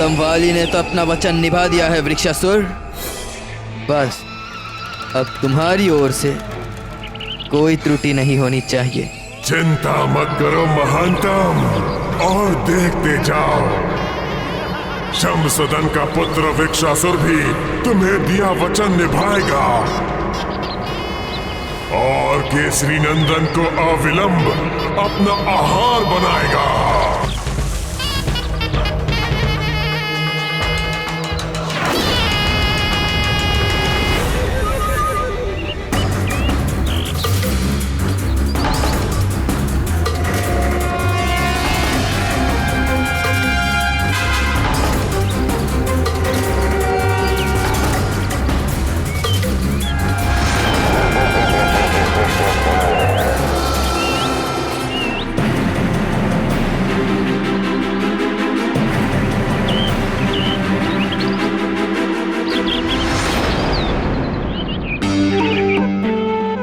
गौतम वाली ने तो अपना वचन निभा दिया है वृक्षासुर। बस अब तुम्हारी ओर से कोई त्रुटि नहीं होनी चाहिए। चिंता मत करो महानतम, और देखते जाओ, शमसदन का पुत्र वृक्षासुर भी तुम्हें दिया वचन निभाएगा और केसरी नंदन को अविलंब अपना आहार बनाएगा।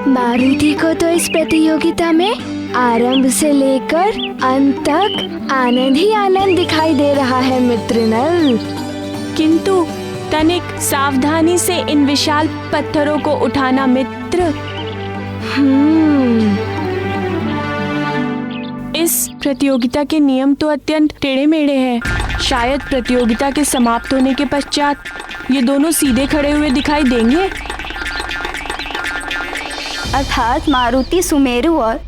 मारुति को तो इस प्रतियोगिता में आरंभ से लेकर अंत तक आनंद ही आनंद दिखाई दे रहा है मित्र नल। किंतु तनिक सावधानी से इन विशाल पत्थरों को उठाना मित्र। इस प्रतियोगिता के नियम तो अत्यंत टेढ़े मेढ़े हैं। शायद प्रतियोगिता के समाप्त होने के पश्चात ये दोनों सीधे खड़े हुए दिखाई देंगे। अर्थात मारुति सुमेरु और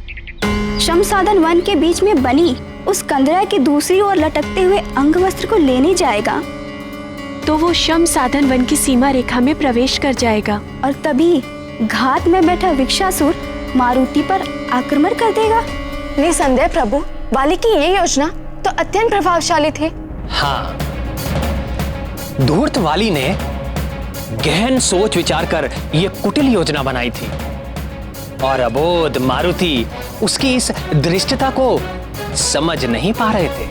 शमसादन वन के बीच में बनी उस कंदरा की दूसरी ओर लटकते हुए अंग वस्त्र को लेने जाएगा, तो वो शमसादन वन की सीमा रेखा में प्रवेश कर जाएगा और तभी घात में बैठा वृक्षासुर मारुति पर आक्रमण कर देगा। निसंदेह प्रभु, वाली की ये योजना तो अत्यंत प्रभावशाली थी। हाँ, धूर्त वाली ने गहन सोच विचार कर ये कुटिल योजना बनाई थी और अबोध मारुति उसकी इस दृष्टता को समझ नहीं पा रहे थे।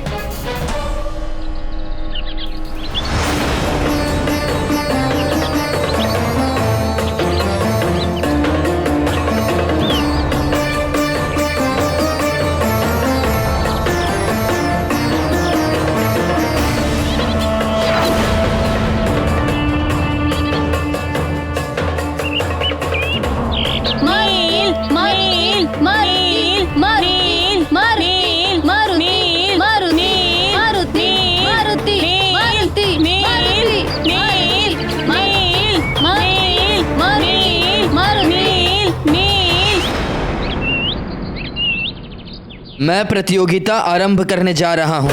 मैं प्रतियोगिता आरंभ करने जा रहा हूं।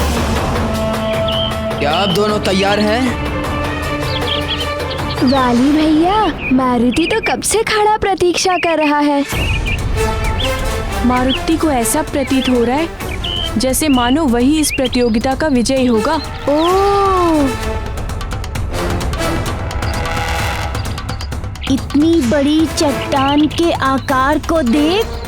क्या आप दोनों तैयार हैं? वाली भैया, मारुति तो कब से खड़ा प्रतीक्षा कर रहा है। मारुति को ऐसा प्रतीत हो रहा है जैसे मानो वही इस प्रतियोगिता का विजयी होगा। ओह, इतनी बड़ी चट्टान के आकार को देख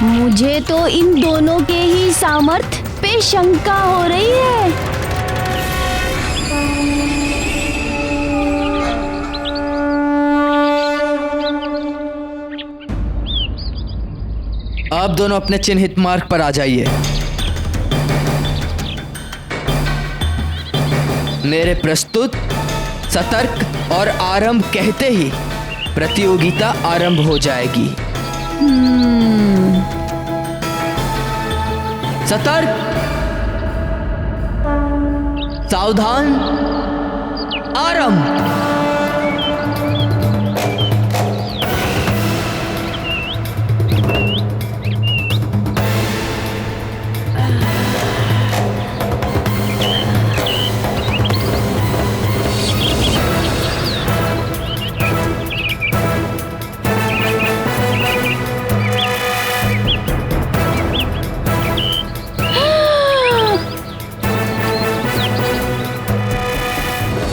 मुझे तो इन दोनों के ही सामर्थ्य पे शंका हो रही है। आप दोनों अपने चिन्हित मार्ग पर आ जाइए। मेरे प्रस्तुत, सतर्क और आरंभ कहते ही प्रतियोगिता आरंभ हो जाएगी। सतर्क, सावधान, आरंभ।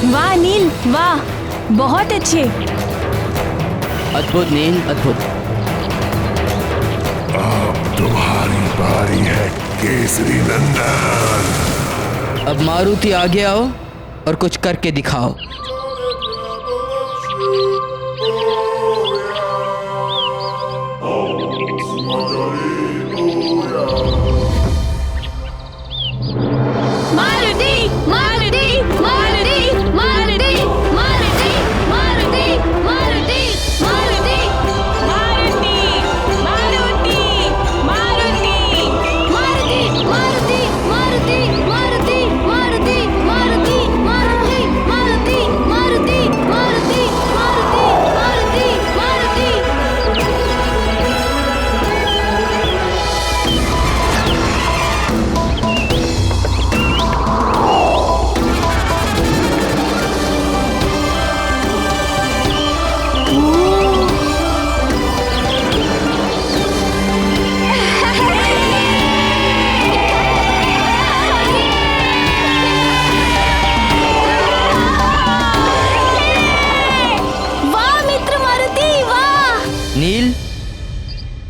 वाह नील, वाह, बहुत अच्छे। अद्भुत नील, अद्भुत। अब तुम्हारी बारी है केसरी नंदन। अब मारुति आगे आओ और कुछ करके दिखाओ। मारुति, मारुति, मारुति।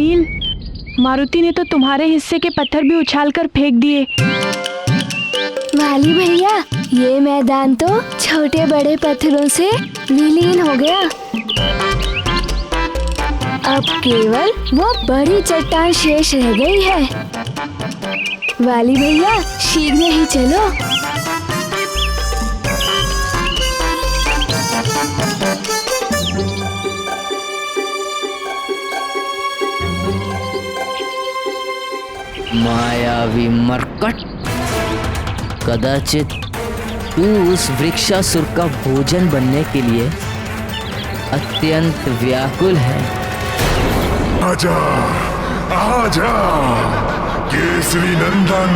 नील, मारुति ने तो तुम्हारे हिस्से के पत्थर भी उछालकर फेंक दिए। वाली भैया, ये मैदान तो छोटे बड़े पत्थरों से विलीन हो गया। अब केवल वो बड़ी चट्टान शेष रह गई है। वाली भैया, शीघ्र ही चलो। मायावी मरकट, कदाचित तू उस वृक्षासुर का भोजन बनने के लिए अत्यंत व्याकुल है। आजा, आजा, केसरी नंदन,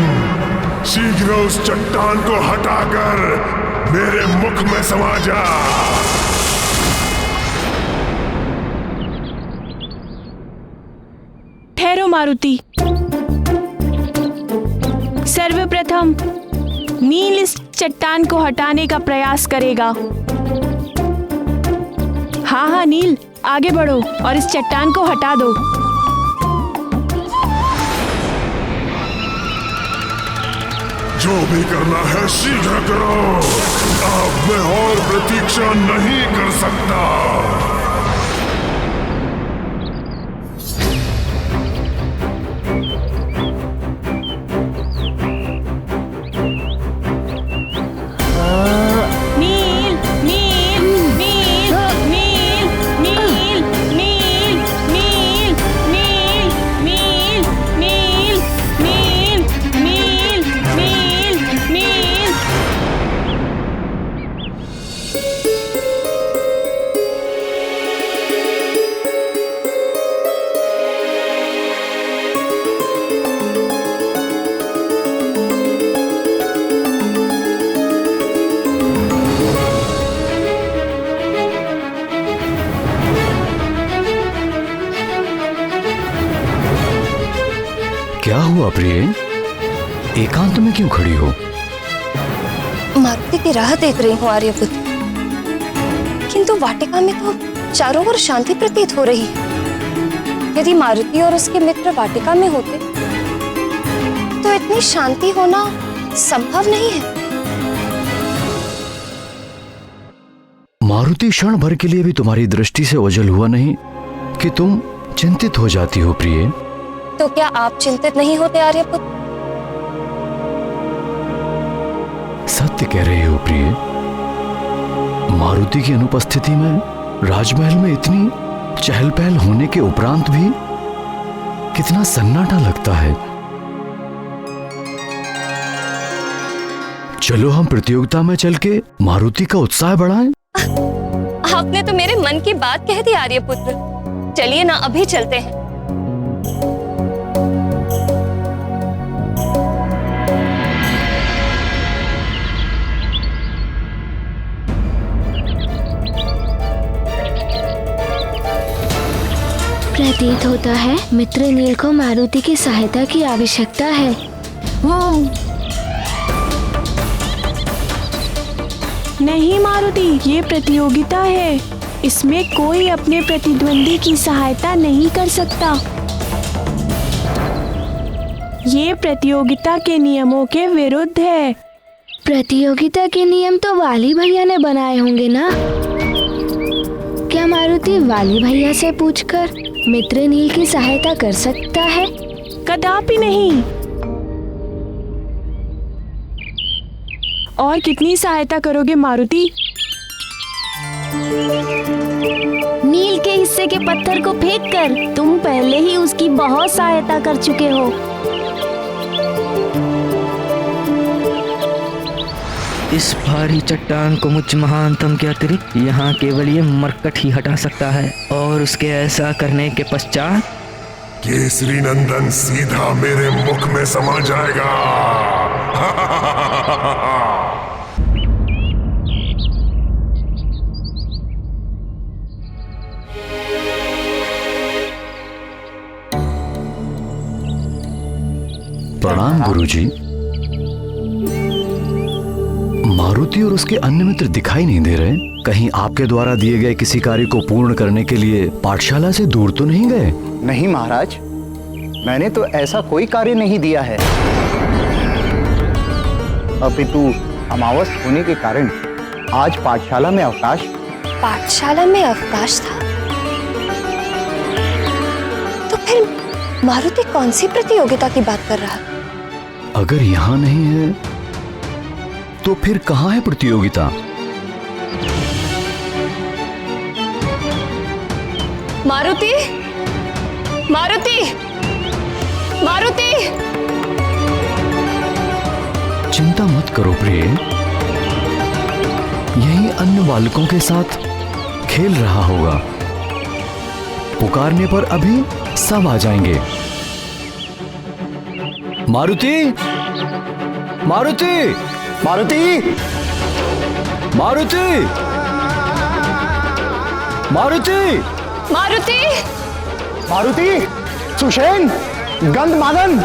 शीघ्र उस चट्टान को हटाकर मेरे मुख में समा जा। ठहरो मारुति। सर्वप्रथम नील इस चट्टान को हटाने का प्रयास करेगा। हाँ हाँ नील, आगे बढ़ो और इस चट्टान को हटा दो। जो भी करना है शीघ्र करो। अब मैं और प्रतीक्षा नहीं कर सकता। क्या हुआ प्रिय? एकांत में क्यों खड़ी हो? मारुति की राह देख रही हूँ आर्यपुत्र, किंतु वाटिका में तो चारों ओर शांति प्रतीत हो रही है। यदि मारुति और उसके मित्र वाटिका में होते तो इतनी शांति होना संभव नहीं है। मारुति क्षण भर के लिए भी तुम्हारी दृष्टि से ओझल हुआ नहीं कि तुम चिंतित हो जाती हो प्रिय? तो क्या आप चिंतित नहीं होते आर्यपुत्र? सत्य कह रहे हो प्रिय। मारुति की अनुपस्थिति में राजमहल में इतनी चहल पहल होने के उपरांत भी कितना सन्नाटा लगता है। चलो हम प्रतियोगिता में चल के मारुति का उत्साह बढ़ाएं। आपने तो मेरे मन की बात कह दी आर्यपुत्र। चलिए ना, अभी चलते हैं। प्रतीत होता है मित्र नील को मारुति की सहायता की आवश्यकता है। नहीं मारुति, ये प्रतियोगिता है, इसमें कोई अपने प्रतिद्वंदी की सहायता नहीं कर सकता। ये प्रतियोगिता के नियमों के विरुद्ध है। प्रतियोगिता के नियम तो वाली भैया ने बनाए होंगे ना? क्या मारुति वाली भैया से पूछकर मित्र नील की सहायता कर सकता है? कदापि नहीं। और कितनी सहायता करोगे मारुति? नील के हिस्से के पत्थर को फेंककर तुम पहले ही उसकी बहुत सहायता कर चुके हो। इस भारी चट्टान को मुझ महानतम के अतिरिक्त यहाँ केवल ये मरकट ही हटा सकता है, और उसके ऐसा करने के पश्चात केसरी नंदन सीधा मेरे मुख में समा जाएगा। प्रणाम गुरुजी। मारुति और उसके अन्य मित्र दिखाई नहीं दे रहे। कहीं आपके द्वारा दिए गए किसी कार्य को पूर्ण करने के लिए पाठशाला से दूर तो नहीं गए? नहीं महाराज, मैंने तो ऐसा कोई कार्य नहीं दिया है। अपितु अमावस होने के कारण आज पाठशाला में अवकाश। पाठशाला में अवकाश था? तो फिर मारुति कौन सी प्रतियोगिता की बात कर रहा? अगर यहाँ नहीं है तो फिर कहाँ है प्रतियोगिता? मारुति, मारुति, मारुति! चिंता मत करो प्रिय, यही अन्य बालकों के साथ खेल रहा होगा। पुकारने पर अभी सब आ जाएंगे। मारुति, मारुति, मारुति, मारुति, मारुति, मारुति! मारुति, सुषेण, गंधमादन!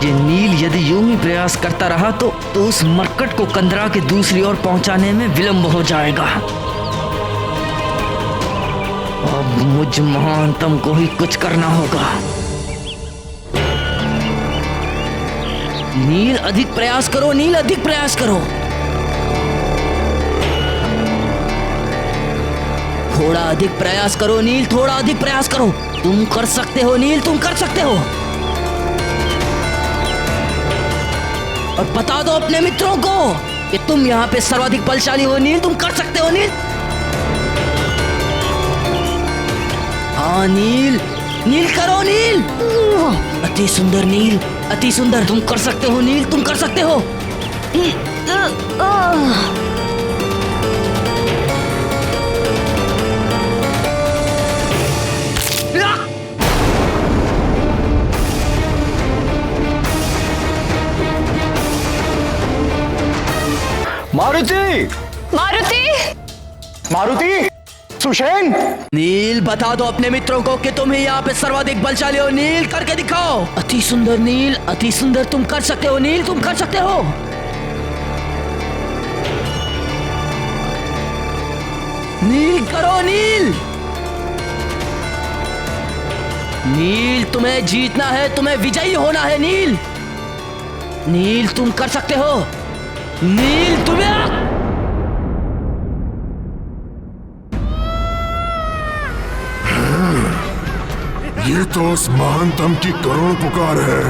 ये नील यदि यूं ही प्रयास करता रहा तो उस मरकट को कंदरा के दूसरी ओर पहुंचाने में विलंब हो जाएगा। अब मुझ महानतम को ही कुछ करना होगा। नील अधिक प्रयास करो, नील अधिक प्रयास करो। थोड़ा अधिक प्रयास करो नील, थोड़ा अधिक प्रयास करो। तुम कर सकते हो नील, तुम कर सकते हो। और बता दो अपने मित्रों को कि तुम यहाँ पे सर्वाधिक बलशाली हो नील, तुम कर सकते हो नील। हाँ नील, नील करो नील। अति सुंदर नील, अति सुंदर। तुम कर सकते हो नील, तुम कर सकते हो। मारुति, मारुति, मारुति, सुषेण! नील बता दो अपने मित्रों को कि तुम ही यहाँ पे सर्वाधिक बलशाली हो नील, करके दिखाओ। अति सुंदर नील, अति सुंदर। तुम कर सकते हो नील, तुम कर सकते हो। नील करो नील। नील तुम्हें जीतना है, तुम्हें विजयी होना है नील। नील तुम कर सकते हो। नील तुम्हें ये तो उस महानतम की करुण पुकार है।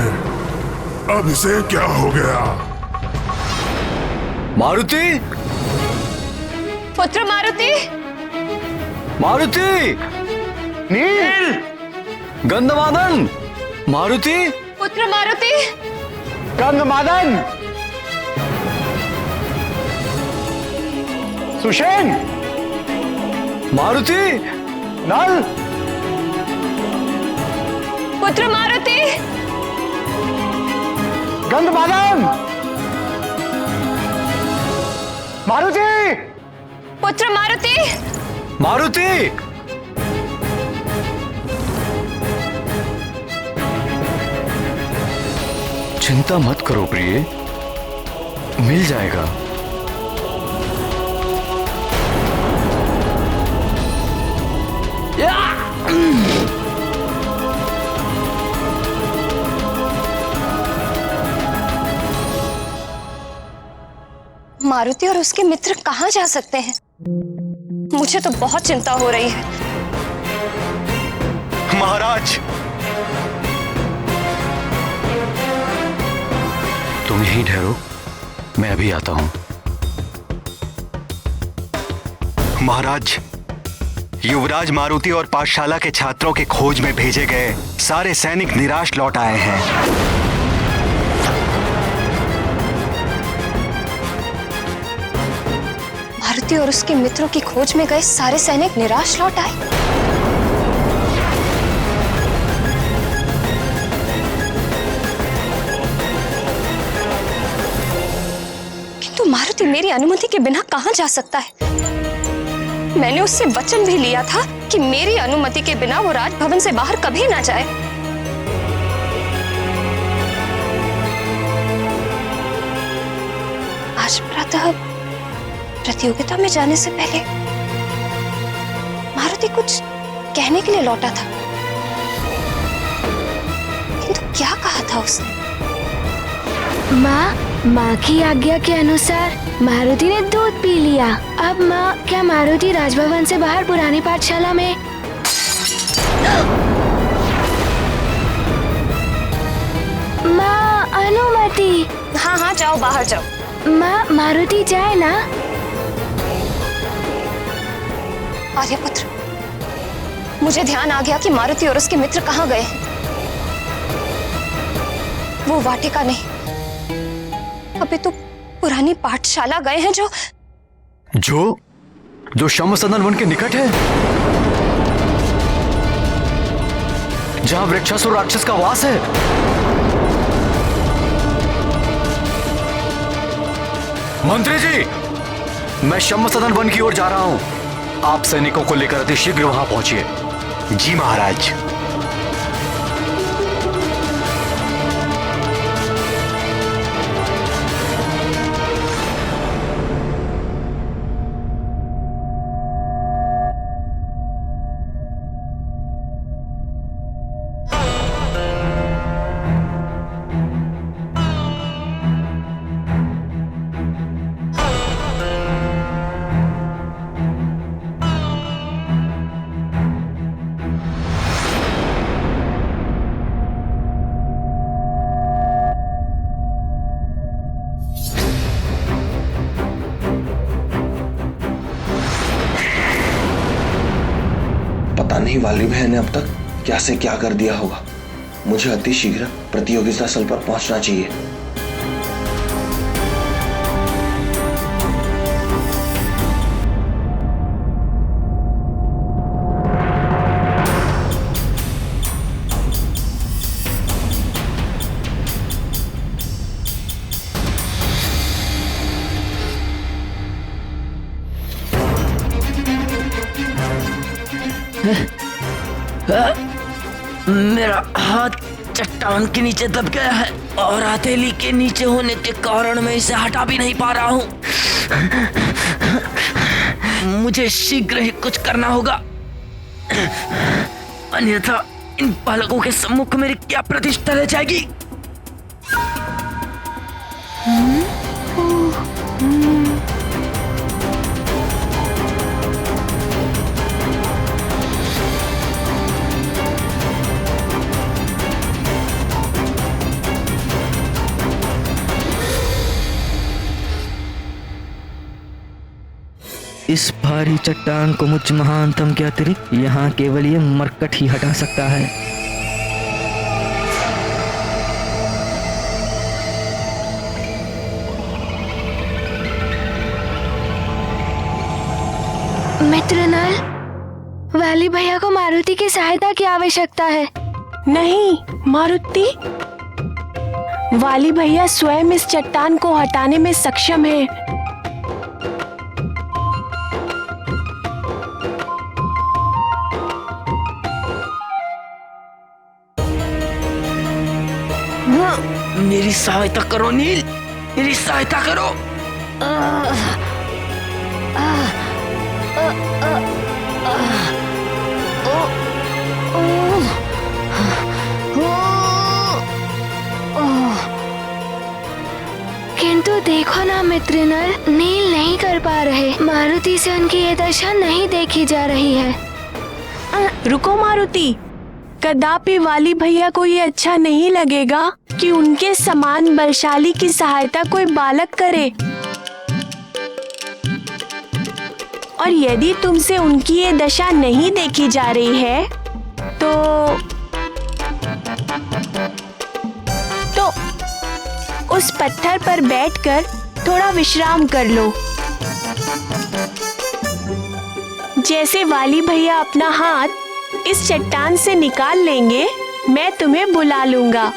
अब इसे क्या हो गया? मारुति, पुत्र मारुति, मारुति, नील! गंधमादन, मारुति, पुत्र मारुति, गंधमादन! सुषेण! मारुति, नल! पुत्र मारुति, गंधमादन! मारुति! पुत्र मारुति, मारुति, चिंता मत करो प्रिय, मिल जाएगा। मारुति और उसके मित्र कहाँ जा सकते हैं? मुझे तो बहुत चिंता हो रही है। महाराज, तुम यहीं ठहरो, मैं अभी आता हूं। महाराज, युवराज मारुति और पाठशाला के छात्रों के खोज में भेजे गए सारे सैनिक निराश लौट आए हैं। मारुति और उसके मित्रों की खोज में गए सारे सैनिक निराश लौट आए। किंतु मारुति मेरी अनुमति के बिना कहां जा सकता है? मैंने उससे वचन भी लिया था कि मेरी अनुमति के बिना वो राजभवन से बाहर कभी ना जाए। आज प्रातः प्रतियोगिता में जाने से पहले मारुति कुछ कहने के लिए लौटा था, किंतु क्या कहा था उसने? माँ की आज्ञा के अनुसार मारुति ने दूध पी लिया। अब माँ, क्या मारुति राजभवन से बाहर पुरानी पाठशाला में? माँ, अनुमति। हाँ हाँ, जाओ, बाहर जाओ। माँ, मारुति जाए ना? आर्यपुत्र, मुझे ध्यान आ गया कि मारुति और उसके मित्र कहाँ गए हैं। वो वाटिका नहीं, अभी तो पुरानी पाठशाला गए हैं, जो शमसदन वन के निकट है, जहां वृक्षासुर राक्षस का वास है। मंत्री जी, मैं शमसदन वन की ओर जा रहा हूं। आप सैनिकों को लेकर अति शीघ्र वहां पहुंचिए। जी महाराज। पता नहीं वाली बहन ने अब तक क्या से क्या कर दिया होगा। मुझे अति शीघ्र प्रतियोगिता स्थल पर पहुंचना चाहिए। मेरा हाथ चट्टान के नीचे दब गया है और हथेली के नीचे होने के कारण मैं इसे हटा भी नहीं पा रहा हूँ। मुझे शीघ्र ही कुछ करना होगा, अन्यथा इन बालकों के सम्मुख मेरी क्या प्रतिष्ठा रह जाएगी। इस भारी चट्टान को मुझ महानतम के अतिरिक्त यहाँ केवल ये मरकट ही हटा सकता है। मित्र नल, वाली भैया को मारुति की सहायता की आवश्यकता है। नहीं मारुति, वाली भैया स्वयं इस चट्टान को हटाने में सक्षम है। मेरी सहायता करो नील, मेरी सहायता करो। किंतु देखो ना मित्र नल, नील नहीं कर पा रहे। मारुति से उनकी ये दशा नहीं देखी जा रही है। रुको मारुति, कदापि वाली भैया को ये अच्छा नहीं लगेगा कि उनके समान बलशाली की सहायता कोई बालक करे। और यदि तुमसे उनकी ये दशा नहीं देखी जा रही है तो उस पत्थर पर बैठकर थोड़ा विश्राम कर लो। जैसे वाली भैया अपना हाथ इस चट्टान से निकाल लेंगे, मैं तुम्हें बुला लूंगा।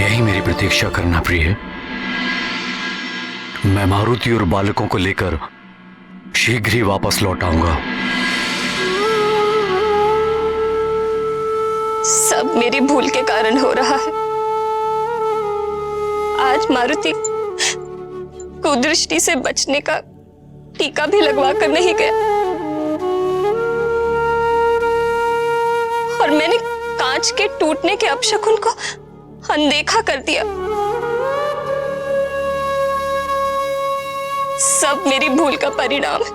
यही मेरी प्रतीक्षा करना प्रिय। मैं मारुति और बालकों को लेकर शीघ्र ही वापस लौट आऊंगा। सब मेरी भूल के कारण हो रहा है। आज मारुति कुदृष्टि से बचने का टीका भी लगवा कर नहीं गया और मैंने कांच के टूटने के अपशकुन को अनदेखा कर दिया। सब मेरी भूल का परिणाम है।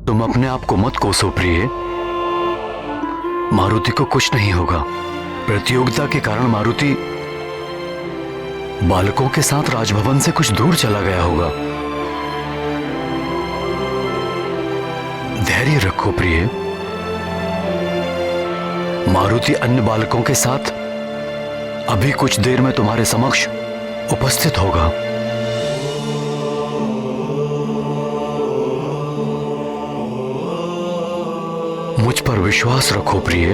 तुम अपने आप को मत कोसो प्रिय। मारुति को कुछ नहीं होगा। प्रतियोगिता के कारण मारुति बालकों के साथ राजभवन से कुछ दूर चला गया होगा। धैर्य रखो प्रिय। मारुति अन्य बालकों के साथ अभी कुछ देर में तुम्हारे समक्ष उपस्थित होगा। मुझ पर विश्वास रखो प्रिय।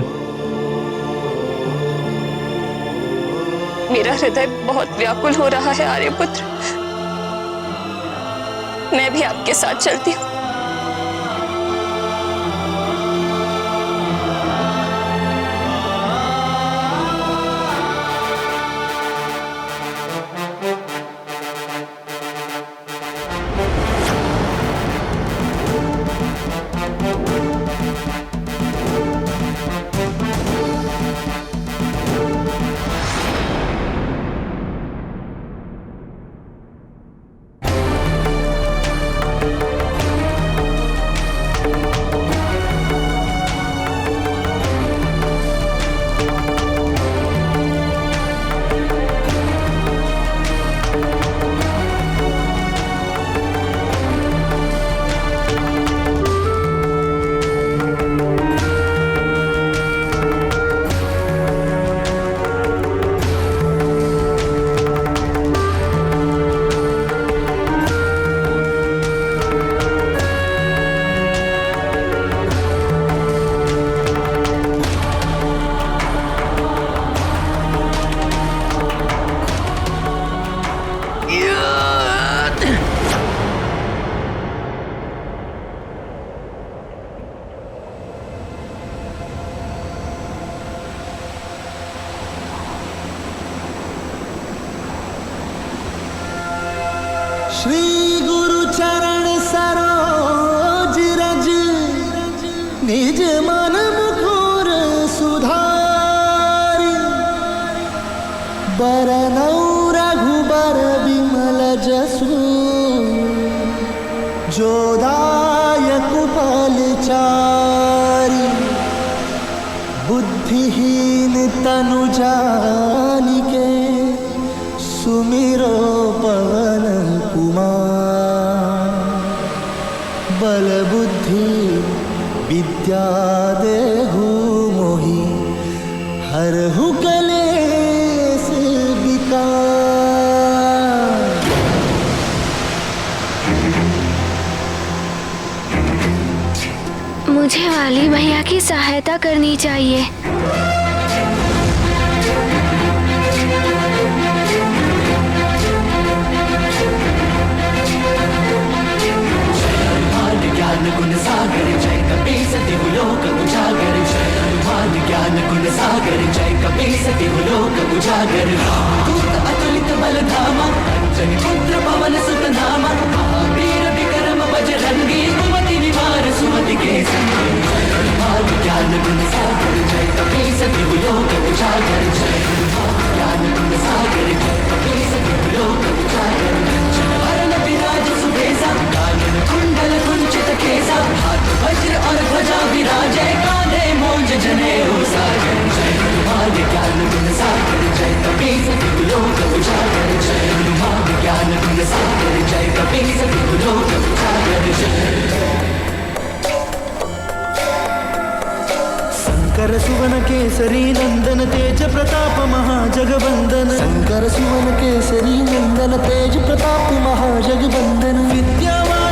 मेरा हृदय बहुत व्याकुल हो रहा है आर्यपुत्र। मैं भी आपके साथ चलती हूँ। श्री गुरु चरण सरोज रज निज मन मुकुर सुधारी बरनौ रघुबर विमल जसु जोदायक फलचारी बुद्धिहीन तनु जानिके सुमिरो पवन कुमार बल बुद्धि विद्या देहु मोहि हरहु कलेश विकार। मुझे वाली भैया की सहायता करनी चाहिए। ज्ञान गुण सागर जय कपीस तिहु लोक उजागर। जय हनुमान ज्ञान गुण सागर जय कपीस तिहु लोक उजागर। दूत अतुलित बल धामा अंजनी पुत्र पवन सुत नामा। महावीर विक्रम बजरंगी कुमति निवार सुमति के संगी। जय हनुमान ज्ञान गुण सागर जय कपीस तिहु लोक उजागर। जय हनुमान ज्ञान गुण सागर जय कपीस तिहु लोक उजागर। जय हरण विराज सुबेसा कानन कुंडल कुंचित केसा। हाथ वज्र और ध्वजा विराजे कांधे मोंज जनेऊ साजन। जय हनुमान ज्ञान गुण सागर जय कपीस तिहु लोक उजागर। जय हनुमान ज्ञान गुण सागर जय कपीस तिहु लोक उजागर। शंकर सुवन केसरी नंदन तेज प्रताप महाजगवंदन। शंकर सुवन केसरी नंदन तेज प्रताप महाजगवंदन। विद्यावान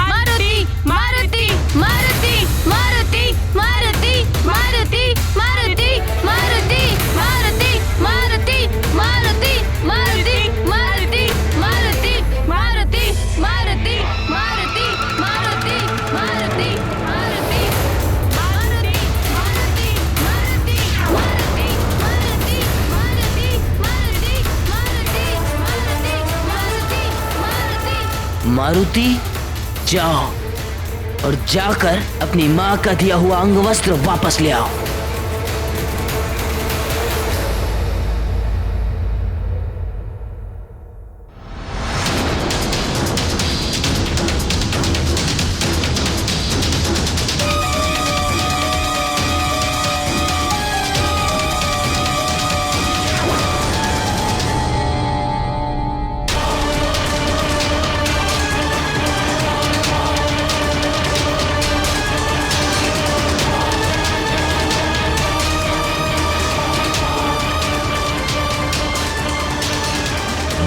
मारुति, जाओ और जाकर अपनी माँ का दिया हुआ अंगवस्त्र वापस ले आओ।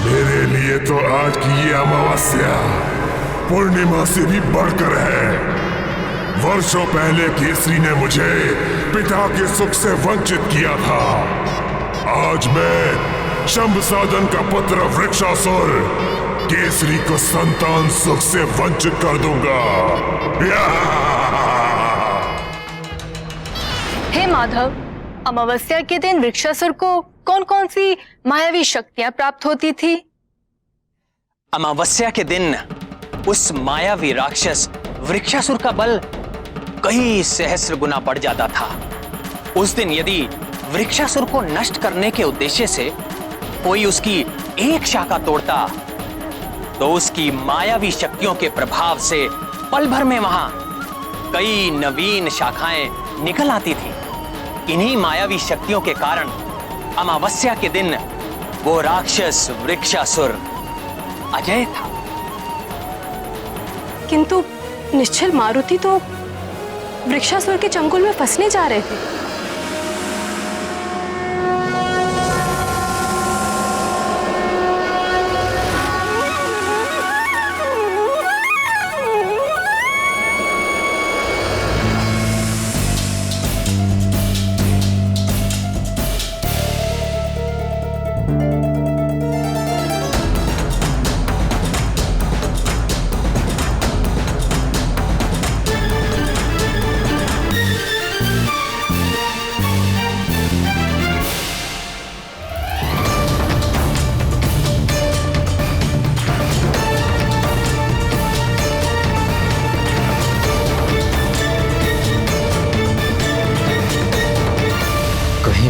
मेरे लिए तो आज की ये अमावस्या पूर्णिमा से भी बढ़कर है। वर्षों पहले केसरी ने मुझे पिता के सुख से वंचित किया था। आज मैं शंभसाधन का पुत्र वृक्षासुर केसरी को संतान सुख से वंचित कर दूंगा। हे माधव, अमावस्या के दिन वृक्षासुर को कौन कौन सी मायावी शक्तियां प्राप्त होती थी? अमावस्या के दिन उस मायावी राक्षस वृक्षासुर का बल कई सहस्र गुना बढ़ जाता था। उस दिन यदि वृक्षासुर को नष्ट करने के उद्देश्य से कोई उसकी एक शाखा तोड़ता तो उसकी मायावी शक्तियों के प्रभाव से पल भर में वहां कई नवीन शाखाएं निकल आती थी। इन्हीं मायावी शक्तियों के कारण अमावस्या के दिन वो राक्षस वृक्षासुर अजय था। किंतु निश्चल मारुति तो वृक्षासुर के चंगुल में फंसने जा रहे थे।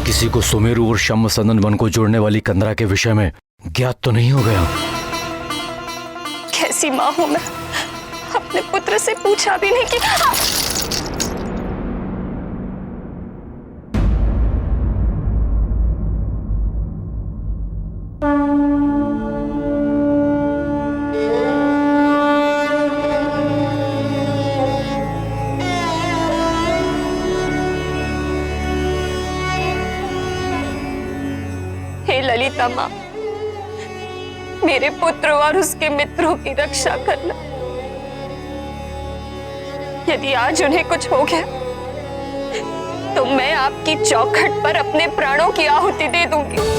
किसी को सुमेरु और शंभसाधन वन को जोड़ने वाली कंदरा के विषय में ज्ञात तो नहीं हो गया? कैसी माँ हूं मैं, अपने पुत्र से पूछा भी नहीं कि ललिता माँ, मेरे पुत्र और उसके मित्रों की रक्षा करना। यदि आज उन्हें कुछ हो गया तो मैं आपकी चौखट पर अपने प्राणों की आहुति दे दूंगी।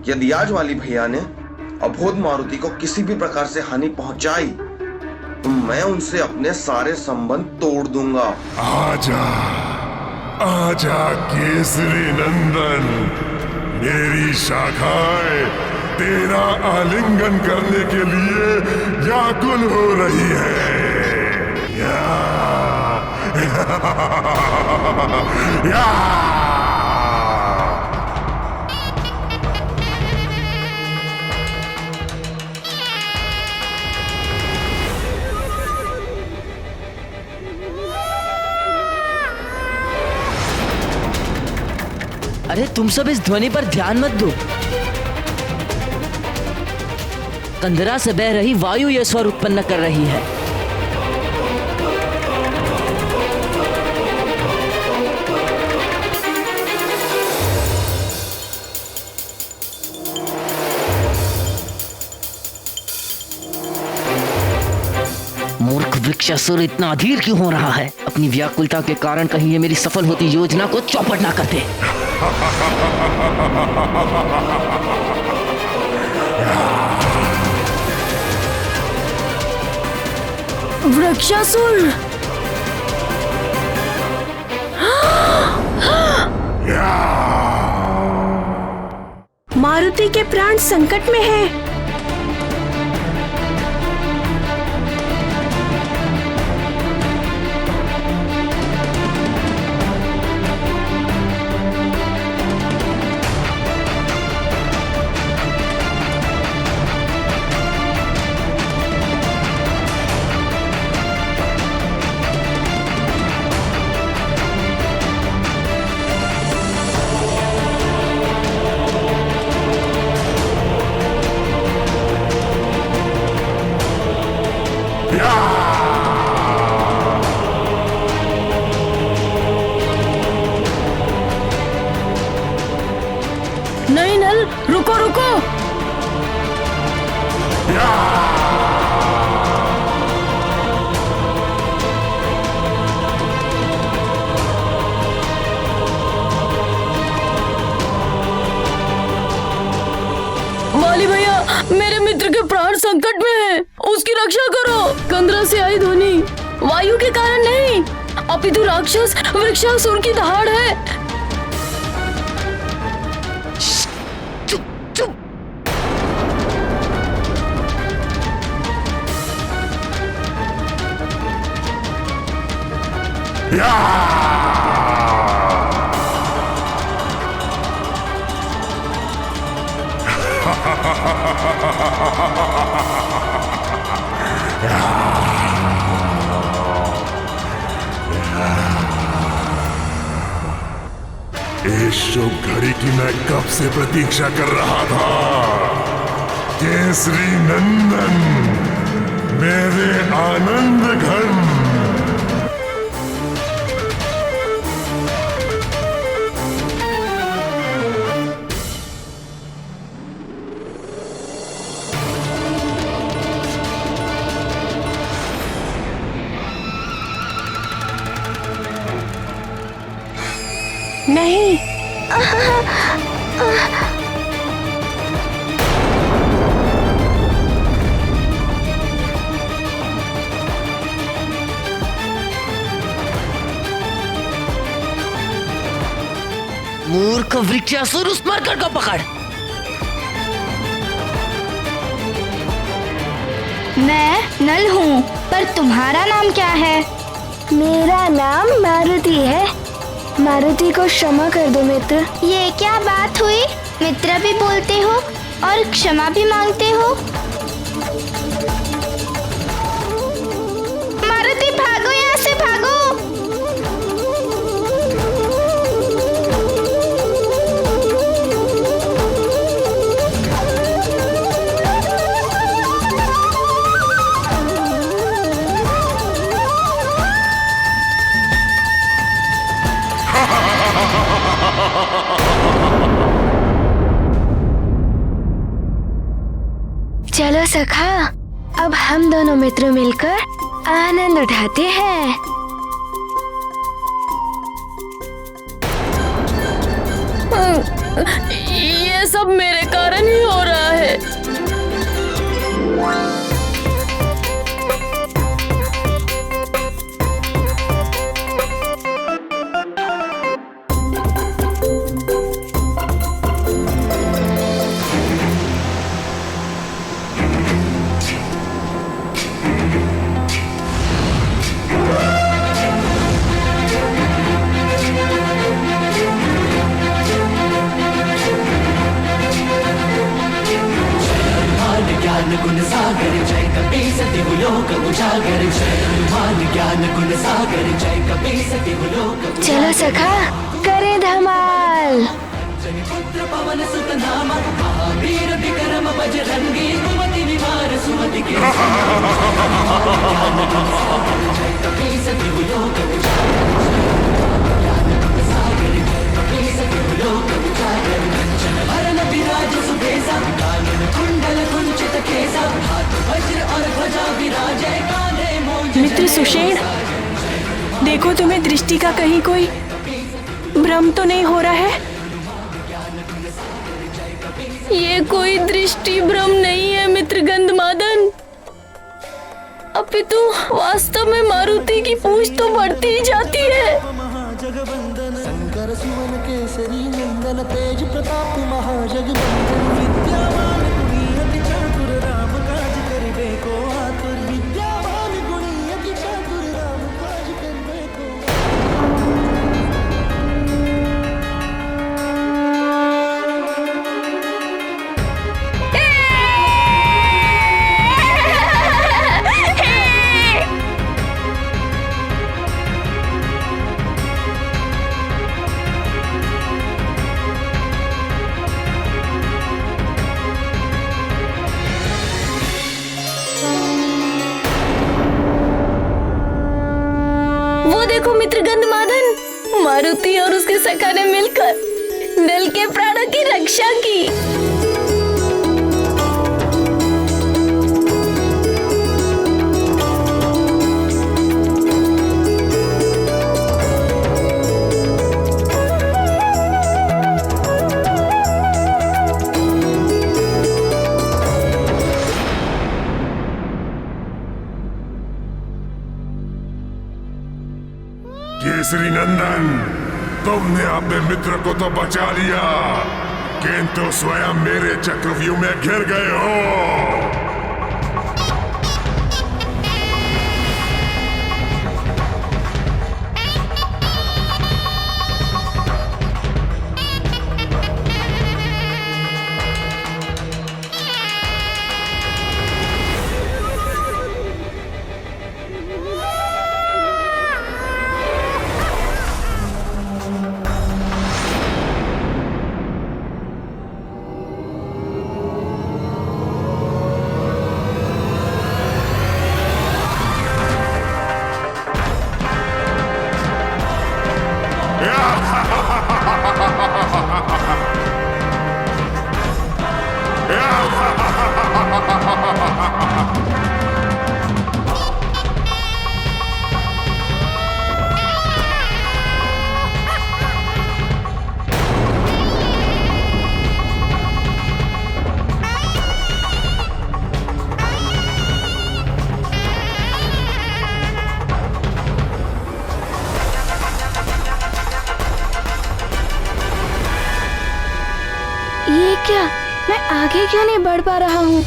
यदि आज वाली भैया ने अबोध मारुति को किसी भी प्रकार से हानि पहुंचाई तो मैं उनसे अपने सारे संबंध तोड़ दूंगा। आजा, आजा केसरी नंदन, मेरी शाखाएं तेरा आलिंगन करने के लिए व्याकुल हो रही है। अरे तुम सब इस ध्वनि पर ध्यान मत दो। कंदरा से बह रही वायु यह स्वर उत्पन्न कर रही है। वृक्षासुर इतना अधीर क्यों हो रहा है? अपनी व्याकुलता के कारण कहीं ये मेरी सफल होती योजना को चौपट ना कर दे। वृक्षासुर! मारुति के प्राण संकट में हैं। नहीं नल, रुको रुको। माली भैया, मेरे मित्र के प्राण संकट में हैं। उसकी रक्षा करो। कंदरा से आई ध्वनि वायु के कारण नहीं, अपितु राक्षस वृक्षासुर की दहाड़ है। इस शुभ घड़ी की मैं कब से प्रतीक्षा कर रहा था। केसरी नंदन, मेरे आनंद घन। नहीं। मूर्ख वृक्षासुर, उस मरकट को पकड़। मैं नल हूँ, पर तुम्हारा नाम क्या है? मेरा नाम मारुति है। मारुति को क्षमा कर दो मित्र। ये क्या बात हुई? मित्र भी बोलते हो और क्षमा भी मांगते हो। मारुति भागो, यहाँ से भागो। चलो सखा, अब हम दोनों मित्र मिलकर आनंद उठाते हैं। ये सब मेरे कारण ही हो रहा है। गुण सागर जय कपीस दिवलोक उजागर, जय हनुमान ज्ञान गुण सागर जय कपीस दिवलोक। चलो सखा, करें धमाल। पुत्र पवन सुत नाम, महावीर विक्रम बजरंगी, कुमति निवार सुमति के जय कपीस दिवलोक उजागर, कंचन भरण विराज सुबेसा, कानन कुंडल कुंचित केसा, हाथ वज्र और ध्वजा विराजय, कांधे मूंज मित्र सुषेण, देखो तुम्हें दृष्टि का कहीं कोई भ्रम तो नहीं हो रहा है? ये कोई दृष्टि भ्रम नहीं है मित्र गंधमादन, अपितु वास्तव में मारुति की पूंछ तो बढ़ती ही जाती है। महाजगबंदन शंकर सुवन केसरी नंदन तेज प्रताप महाजगबंदन विद्यावान गुणी अति चातुर राम काज करिबे को आतुर विद्यावान गुणी अति चातुर राम काज करिबे को। वो देखो मित्र गंधमादन, मारुति और उसके सखा ने मिलकर नल के प्राणों की रक्षा की। केसरी नंदन, तुमने अपने मित्र को तो बचा लिया, किंतु स्वयं मेरे चक्रव्यूह में घिर गए हो। ये क्या, मैं आगे क्यों नहीं बढ़ पा रहा हूँ?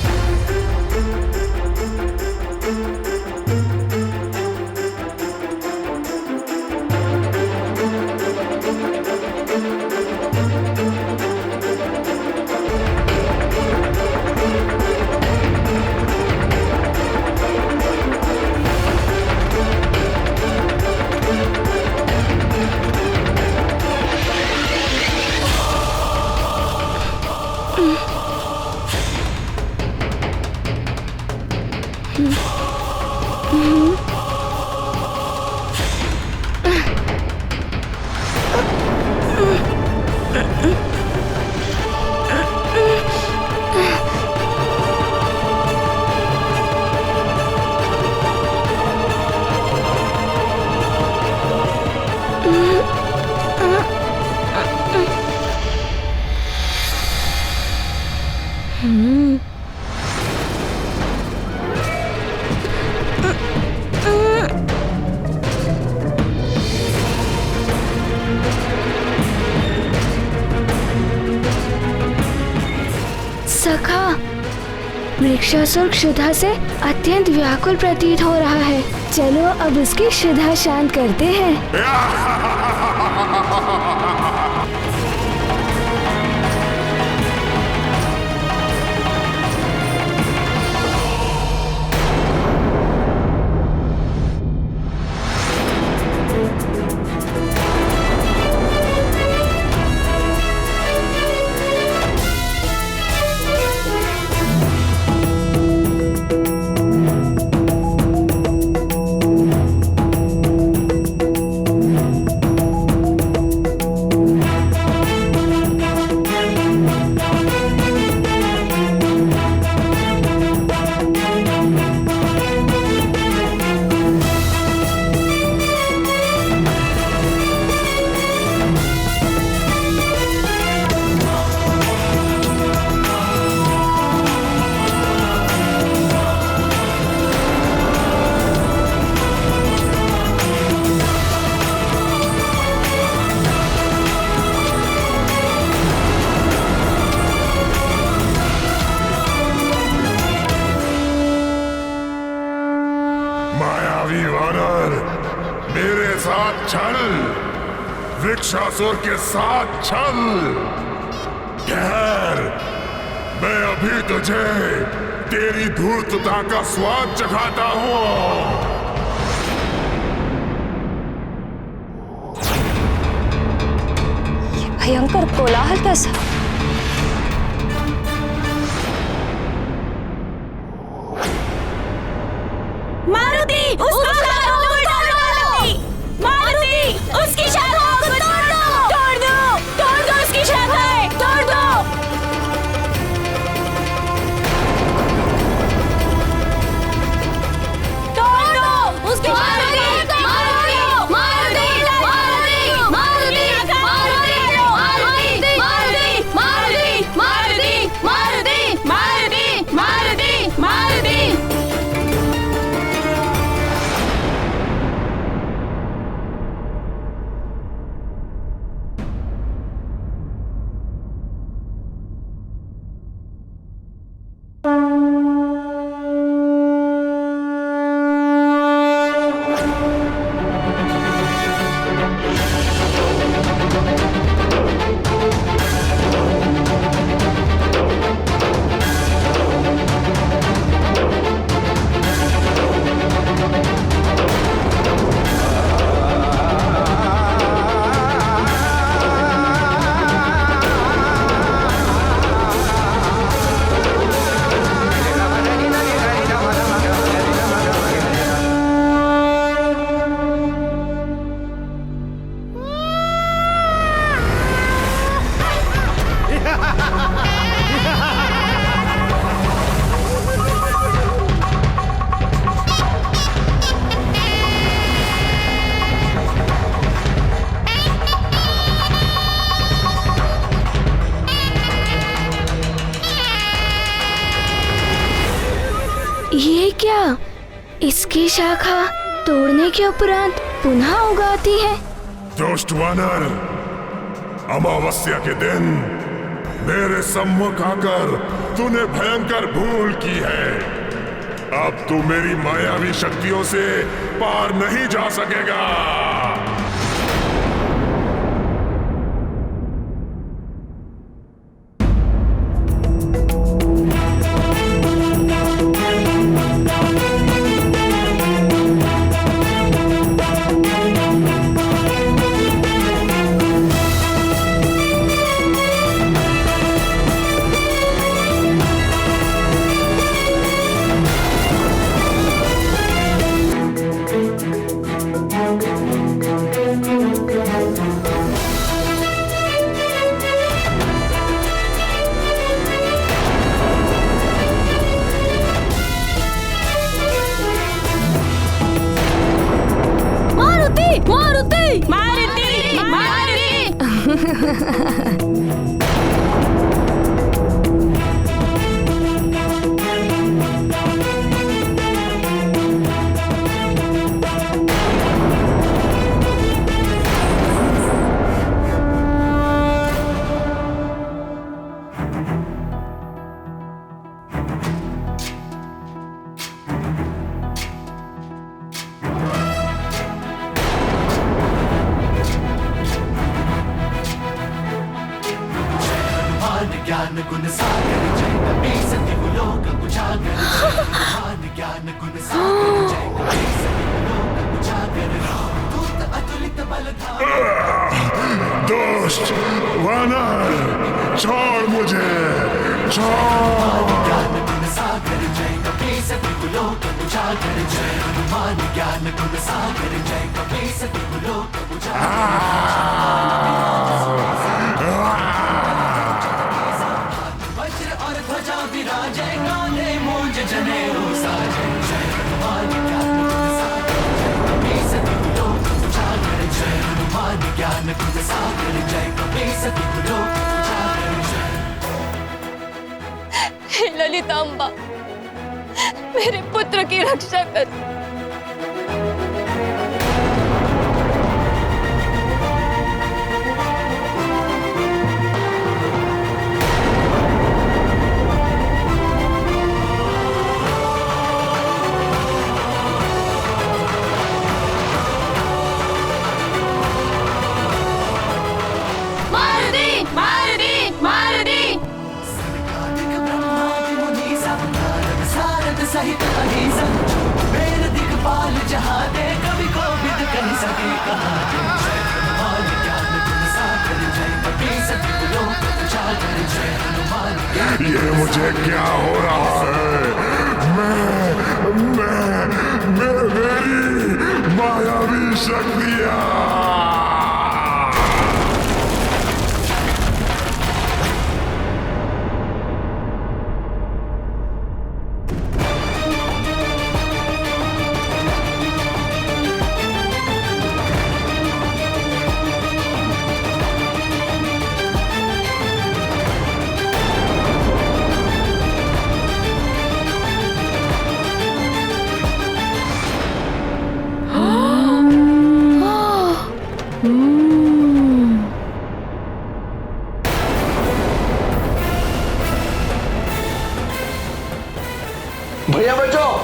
सखा, वृक्षासुर क्षुधा से अत्यंत व्याकुल प्रतीत हो रहा है। चलो अब उसकी क्षुधा शांत करते हैं। मायावी वानर, मेरे साथ चल, वृक्षासुर के साथ चल। ठहर, मैं अभी तुझे तेरी धूर्तता का स्वाद चखाता हूँ। भयंकर कोलाहल कैसा? मारुति, उसकी शाखाओं को तोड़ दो! मारुति, उसकी शाखाओं को तोड़ दो! तोड़ दो! तोड़ दो उसकी शाखाएं! तोड़ दो! तोड़ दो उसकी शाखाएं! ये क्या? इसकी शाखा तोड़ने के उपरांत पुनः उगाती है। दुष्ट वानर, अमावस्या के दिन मेरे सम्मुख आकर तूने भयंकर भूल की है। अब तू मेरी मायावी शक्तियों से पार नहीं जा सकेगा। ज्ञान गुण सागर जय कपी सति लोक उजागर ज्ञान गुण सागर जय कपी सति लोक उजागर दूत अतुलित बलधाम। दुष्ट वानर, छोड़ मुझे, छोड़। ज्ञान गुण सागर जय कपी सति लोक उजागर जय हनुमान ज्ञान गुण सागर जय कपी सति लोक उजागर। हे ललितांबा, मेरे पुत्र की रक्षा कर। आगे कहाँ गए जय हनुमान ज्ञान गुण सागर जय कपीस तिहु लोक उजागर जय हनुमान ज्ञान ये मुझे क्या हो रहा है? मेरी मायावी शक्तियाँ। भैया बचाओ।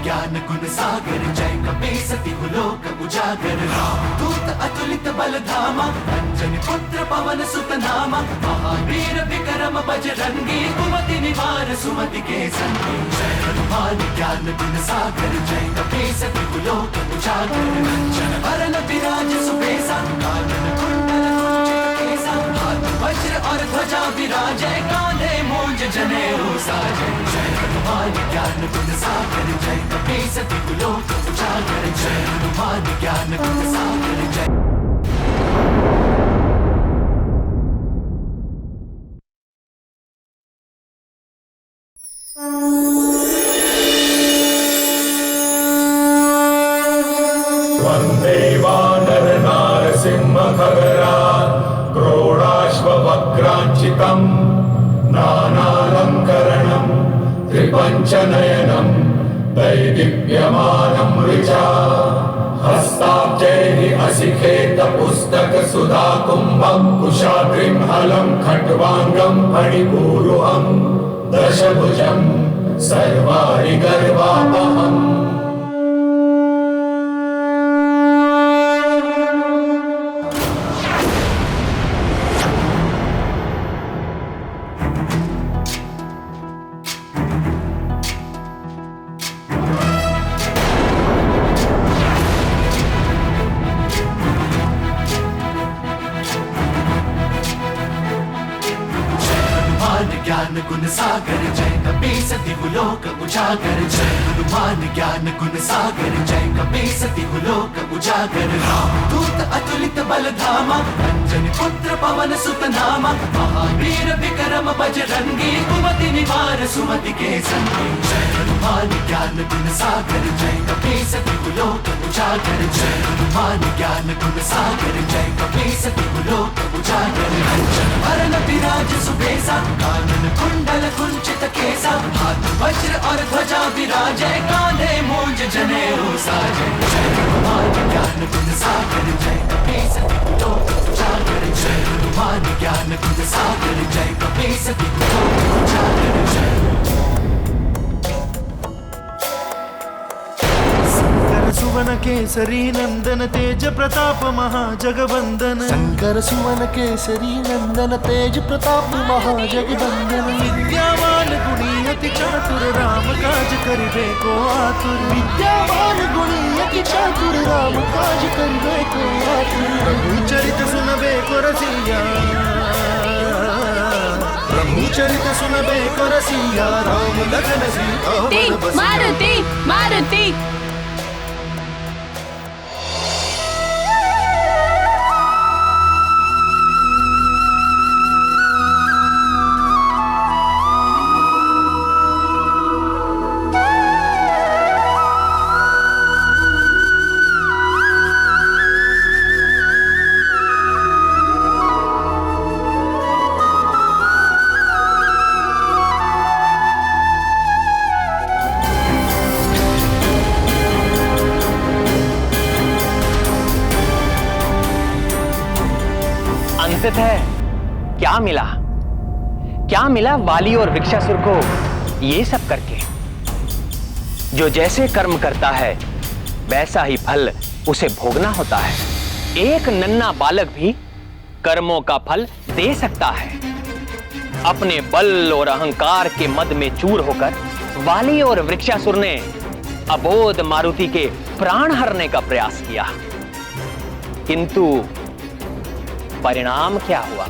ज्ञान गुण सागर जय कपीस तिहु लोक उजागर राम दूत अतुलित बल धामा अंजनी पुत्र पवन सुत नामा महावीर विक्रम बजरंगी कुमति निवार सुमति के संगी जय हनुमान ज्ञान गुण सागर जय कपीस तिहु लोक उजागर कंचन वरन विराज सुबेसा कानन कुंडल कुंचित केसा हाथ वज्र और ध्वजा विराजै कांधे मूंज जनेऊ साजै जय हनुमान ज्ञान गुण सागर जय कपीस तिहु लोक उजागर जय हनुमान ज्ञान गुण सागर जय वन्दे वानर नारसिंह खगरात् क्रोडाश्ववक्राञ्चितम् नानालङ्करणम् त्रिपञ्चनयनम् दैदिप्यमानं ऋचा हस्ताब्जैः असिखेत पुस्तक सुधा कुम्भं कुशाग्रिं हलं खट्वाङ्गं फणिपूरुहं दशभुजं सर्वाणि गर्वापहम् ज्ञान गुण सागर जय कपीस तिहु लोक उजागर जय हनुमान ज्ञान गुण सागर जय कपीस तिहु लोक उजागर राम दूत अतुलित बल धामा अंजनी पुत्र पवन सुत नामा महावीर विक्रम बजरंगी कुमति निवार सुमति के संगी जय हनुमान ज्ञान गुण सागर जय कपीस तिहु लोक उजागर जय हनुमान ज्ञान गुण सागर जय कपीस तिहु लोक उजागर कंचन वरन विराज सुबेसा कानन कुंडल कुंचित केसा हाथ वज्र और ध्वजा विराजै कांधे मूंज जनेऊ साजै जय हनुमान ज्ञान गुण सागर जय कपीस तिहु लोक उजागर जय हनुमान ज्ञान गुण सागर जय कपीस तिहु लोक उजागर जय सुवन केसरी नंदन तेज प्रताप महाजगवंदन शंकर सुवन केसरी नंदन तेज प्रताप महाजगवंदन विद्यावान गुणी अति चातुर राम काज करिबे को आतुर विद्यावान गुणी अति चातुर राम काज करिबे को आतुर प्रभु चरित सुनबे को रसिया प्रभु चरित सुनबे को रसिया राम लखन सीता मारुति मारुति अंततः क्या मिला वाली और वृक्षासुर को ये सब करके? जो जैसे कर्म करता है वैसा ही फल उसे भोगना होता है। एक नन्हा बालक भी कर्मों का फल दे सकता है। अपने बल और अहंकार के मद में चूर होकर वाली और वृक्षासुर ने अबोध मारुति के प्राण हरने का प्रयास किया, किंतु परिणाम क्या हुआ?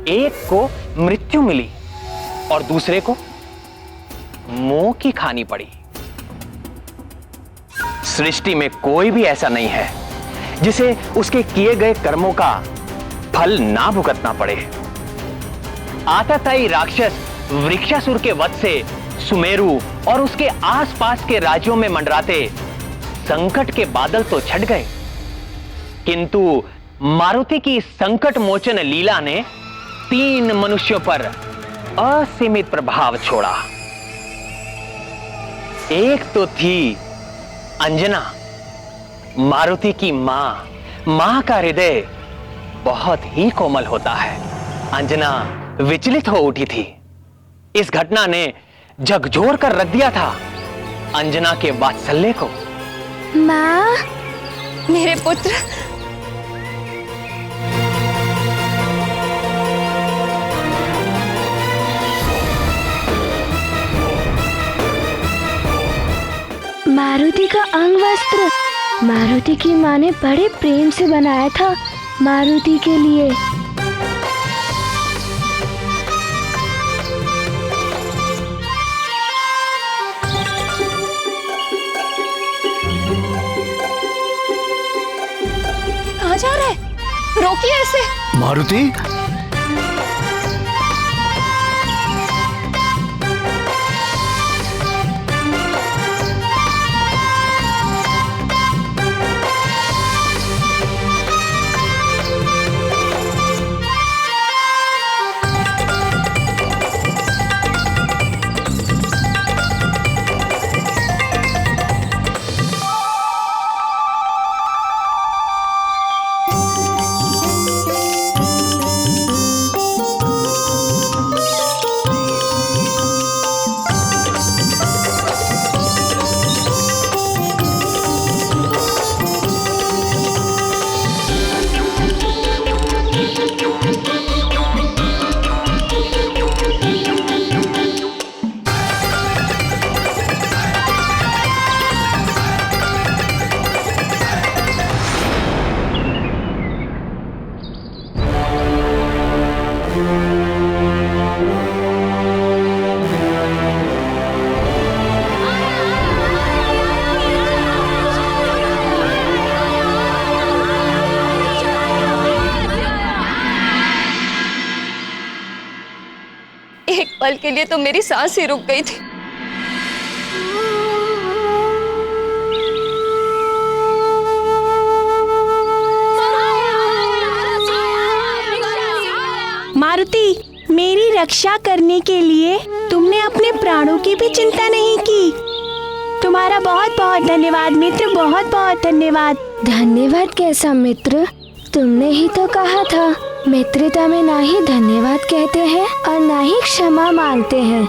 एक को मृत्यु मिली और दूसरे को मुंह की खानी पड़ी। सृष्टि में कोई भी ऐसा नहीं है जिसे उसके किए गए कर्मों का फल ना भुगतना पड़े। आतताई राक्षस वृक्षासुर के वध से सुमेरु और उसके आसपास के राज्यों में मंडराते संकट के बादल तो छट गए, किंतु मारुति की संकट मोचन लीला ने 3 मनुष्यों पर असीमित प्रभाव छोड़ा। एक तो थी अंजना, मारुति की मां का हृदय बहुत ही कोमल होता है। अंजना विचलित हो उठी थी। इस घटना ने झकझोर कर रख दिया था अंजना के वात्सल्य को। माँ, मेरे पुत्र, मारुति का अंग वस्त्र मारुति की माँ ने बड़े प्रेम से बनाया था मारुति के लिए। कहाँ जा रहा है? रोकिए इसे। मारुति, एक पल के लिए तो मेरी सांस ही रुक गई थी। मारुति, मेरी रक्षा करने के लिए तुमने अपने प्राणों की भी चिंता नहीं की। तुम्हारा बहुत बहुत धन्यवाद मित्र, बहुत बहुत धन्यवाद। धन्यवाद कैसा मित्र? तुमने ही तो कहा था मित्रता में ना ही धन्यवाद कहते हैं और ना ही क्षमा मांगते हैं।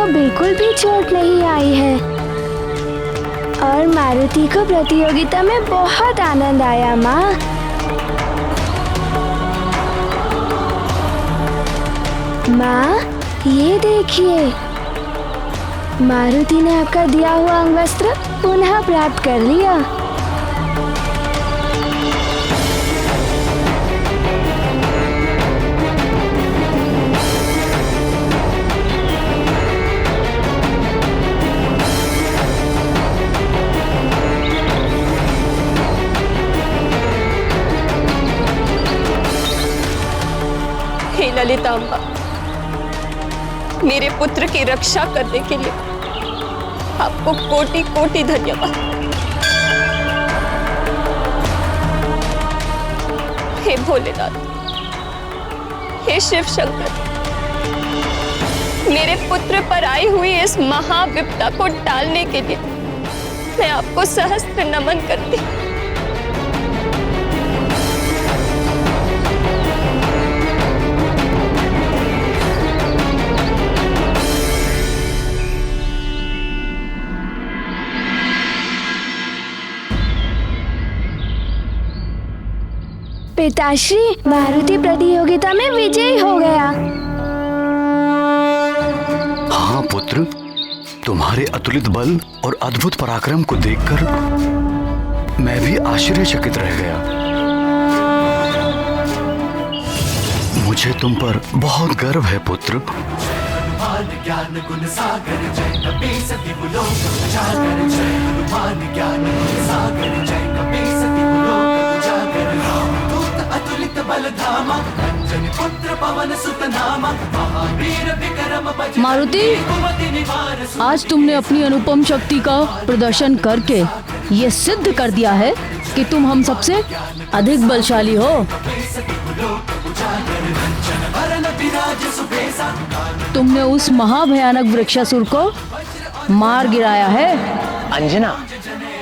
को बिल्कुल भी चोट नहीं आई है और मारुति को प्रतियोगिता में बहुत आनंद आया माँ। माँ, ये देखिए, मारुति ने आपका दिया हुआ अंगवस्त्र पुनः प्राप्त कर लिया। हे ललितांबा, मेरे पुत्र की रक्षा करने के लिए आपको कोटि कोटि धन्यवाद। हे भोलेनाथ, हे शिव शंकर, मेरे पुत्र पर आई हुई इस महाविपदा को टालने के लिए मैं आपको सहस्त्र नमन करती। पिताश्री, मारुति प्रतियोगिता में विजयी हो गया। हाँ पुत्र, तुम्हारे अतुलित बल और अद्भुत पराक्रम को देखकर मैं भी आश्चर्यचकित रह गया। मुझे तुम पर बहुत गर्व है पुत्र। ज्ञान गुण सागर जय कपीस दिवलोक उजागर जय हनुमान ज्ञान गुण सागर जय कपीस दिवलोक उजागर रामदूत अतुलित बल धामा अंजनी पुत्र पवन सुत नामा महावीर विक्रम बजरंगी मारुति, कुमति निवार आज तुमने अपनी अनुपम शक्ति का प्रदर्शन करके ये सिद्ध कर दिया है कि तुम हम सबसे अधिक बलशाली हो। तुमने उस महाभयानक वृक्षासुर को मार गिराया है। अंजना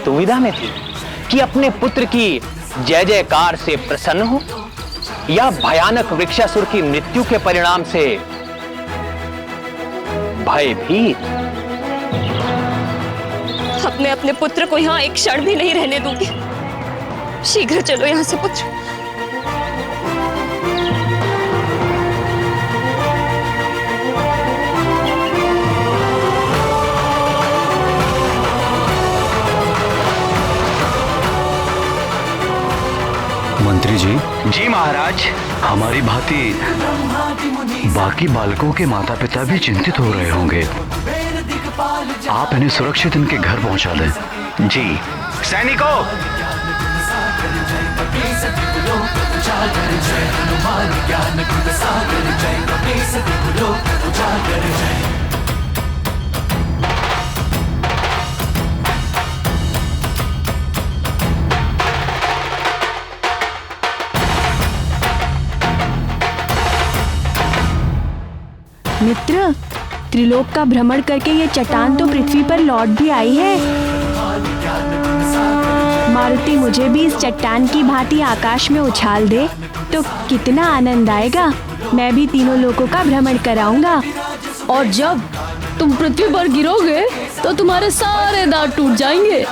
दुविधा में थी कि अपने पुत्र की जय जयकार से प्रसन्न हो या भयानक वृक्षासुर की मृत्यु के परिणाम से भयभीत। अब मैं अपने पुत्र को यहाँ एक क्षण भी नहीं रहने दूंगी। शीघ्र चलो यहाँ से पुत्र। मंत्री जी। जी महाराज। हमारी भांति बाकी बालकों के माता पिता भी चिंतित हो रहे होंगे। आप इन्हें सुरक्षित इनके घर पहुंचा दें। जी। सैनिकों, मित्र, त्रिलोक का भ्रमण करके ये चट्टान तो पृथ्वी पर लौट भी आई है। मारुति मुझे भी इस चट्टान की भांति आकाश में उछाल दे तो कितना आनंद आएगा। मैं भी तीनों लोकों का भ्रमण कराऊंगा। और जब तुम पृथ्वी पर गिरोगे तो तुम्हारे सारे दांत टूट जाएंगे।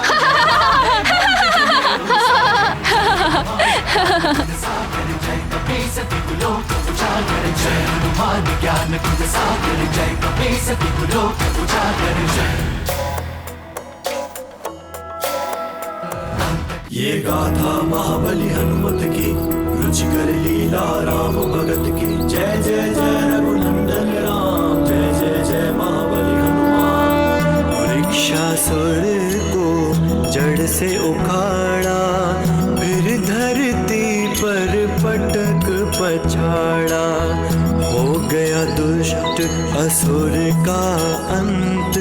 ये गाथा महाबली हनुमत की, रुचिकर लीला राम भगत की। जय जय जय रघुनंदन राम, जय जय जय महाबली हनुमान। वृक्षासुर को जड़ से उखाड़ा, फिर धरती पर पटक पछाड़ा। हो गया दुष्ट असुर का अंत,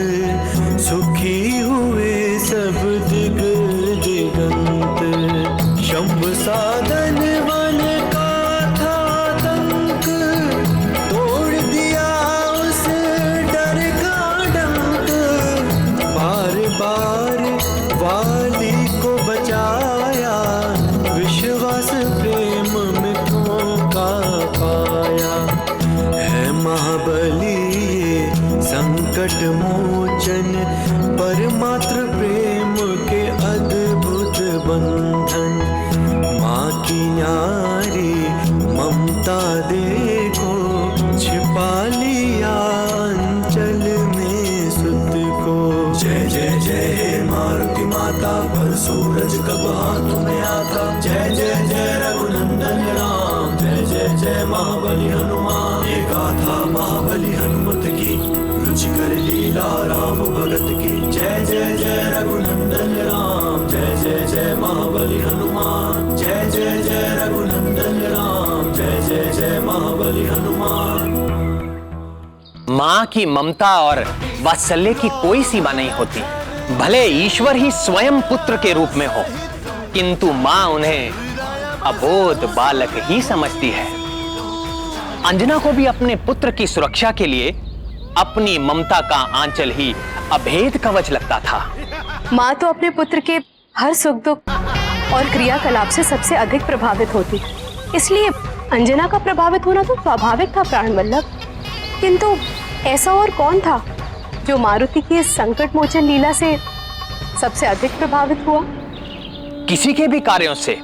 सुखी हुए सब दिग दिगंत। शंभ साधन वन का था आतंक, तोड़ दिया उस डर का डंक। बार बार वाली को बचाया, विश्वास प्रेम मित्रों का पाया। है महाबली ये संकट संकट मोचन परमात्र प्रेम के अद्भुत बंधन। माँ की न्यारी ममता देखो, छिपा लिया अंचल में सुत को। जय जय जय मारुति माता, पर सूरज कब हाथ में आता। जय जय जय रघुनंदन राम, जय जय जय महाबली हनुमान। ये गाथा महाबली हनुमत की, रुचिकर लीला राम भगत की। जय जय जय रघुनंदन राम, जय जय जय महाबली हनुमान। जय जय जय रघुनंदन राम, जय जय जय महाबली हनुमान। माँ की ममता और वात्सल्य की कोई सीमा नहीं होती। भले ईश्वर ही स्वयं पुत्र के रूप में हो, किंतु माँ उन्हें अबोध बालक ही समझती है। अंजना को भी अपने पुत्र की सुरक्षा के लिए अपनी ममता का आंचल ही अभेद कवच लगता था। माँ तो अपने पुत्र के हर सुख दुख और क्रियाकलाप से सबसे अधिक प्रभावित होती, इसलिए अंजना का प्रभावित होना तो स्वाभाविक था प्राण वल्लभ। किंतु ऐसा और कौन था जो मारुति की इस संकट मोचन लीला से सबसे अधिक प्रभावित हुआ? किसी के भी कार्यों से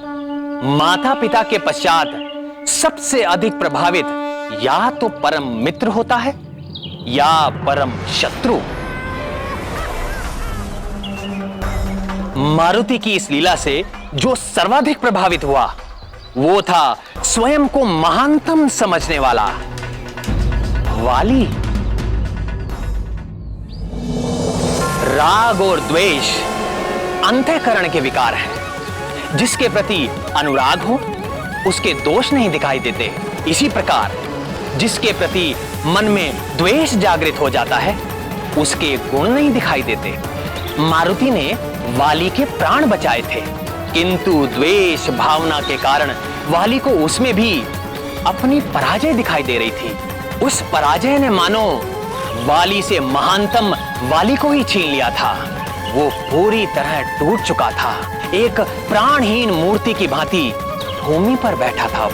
माता पिता के पश्चात सबसे अधिक प्रभावित या तो परम मित्र होता है या परम शत्रु। मारुति की इस लीला से जो सर्वाधिक प्रभावित हुआ वो था स्वयं को महानतम समझने वाला वाली। राग और द्वेष अंतःकरण के विकार हैं। जिसके प्रति अनुराग हो उसके दोष नहीं दिखाई देते। इसी प्रकार जिसके प्रति मन में द्वेष जागृत हो जाता है उसके गुण नहीं दिखाई देते। मारुति ने वाली के प्राण बचाए थे, किंतु द्वेष भावना के कारण वाली को उसमें भी अपनी पराजय दिखाई दे रही थी। उस पराजय ने मानो वाली से महानतम वाली को ही छीन लिया था। वो पूरी तरह टूट चुका था, एक प्राणहीन मूर्ति की भांति भूमि पर बैठा था।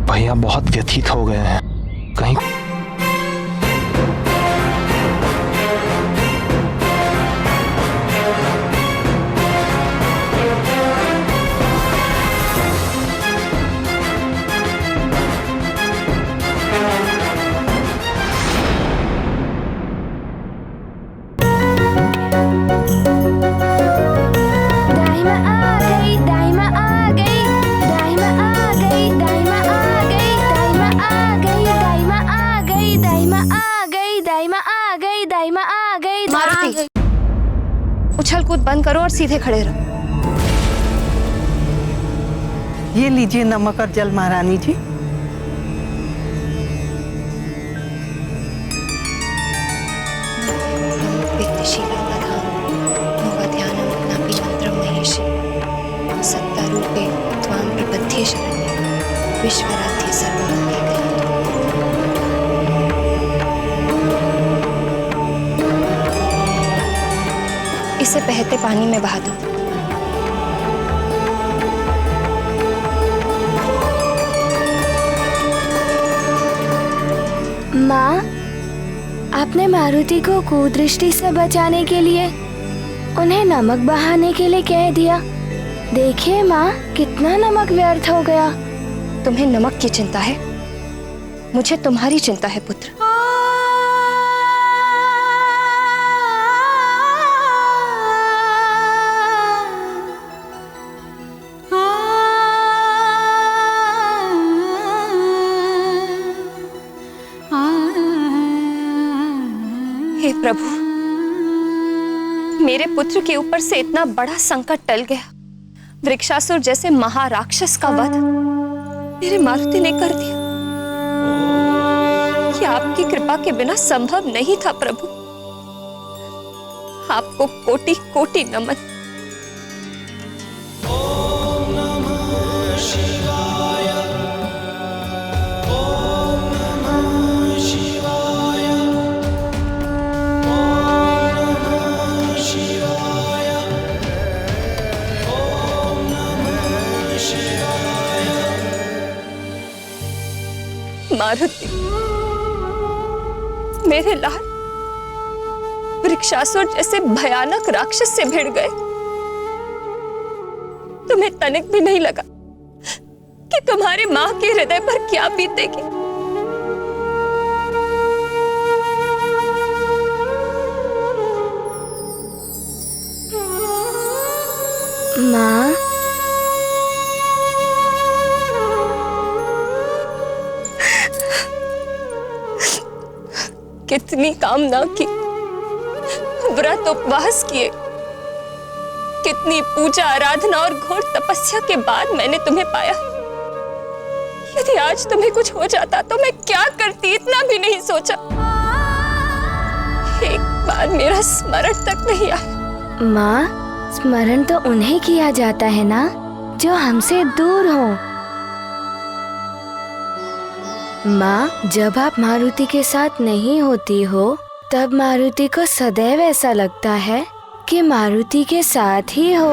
भैया बहुत व्यथित हो गए हैं। कहीं उछल कूद बंद करो और सीधे खड़े रहो। ये लीजिए नमक और जल महारानी जी। सत्तारूपे त्वां प्रपद्ये शरण्ये विश्वराध्य सर्वलोके इसे बहते पानी में बहा दो। माँ, आपने मारुति को कुदृष्टि से बचाने के लिए उन्हें नमक बहाने के लिए कह दिया। देखिए माँ, कितना नमक व्यर्थ हो गया। तुम्हें नमक की चिंता है, मुझे तुम्हारी चिंता है पुत्र। हे प्रभु, मेरे पुत्र के ऊपर से इतना बड़ा संकट टल गया। वृक्षासुर जैसे महाराक्षस का वध मेरे मारुति ने कर दिया। ये आपकी कृपा के बिना संभव नहीं था प्रभु। आपको कोटि कोटि नमन। मारुति, मेरे लाल वृक्षासुर जैसे भयानक राक्षस से भिड़ गए। तुम्हें तनिक भी नहीं लगा कि तुम्हारी मां के हृदय पर क्या बीतेगी? माँ, कितनी कामना की, व्रत उपवास किए, कितनी पूजा आराधना और घोर तपस्या के बाद मैंने तुम्हें पाया। यदि आज तुम्हें कुछ हो जाता तो मैं क्या करती, इतना भी नहीं सोचा। एक बार मेरा स्मरण तक नहीं आया। माँ, स्मरण तो उन्हें किया जाता है ना जो हमसे दूर हो। माँ, जब आप मारुति के साथ नहीं होती हो तब मारुति को सदैव ऐसा लगता है कि मारुति के साथ ही हो।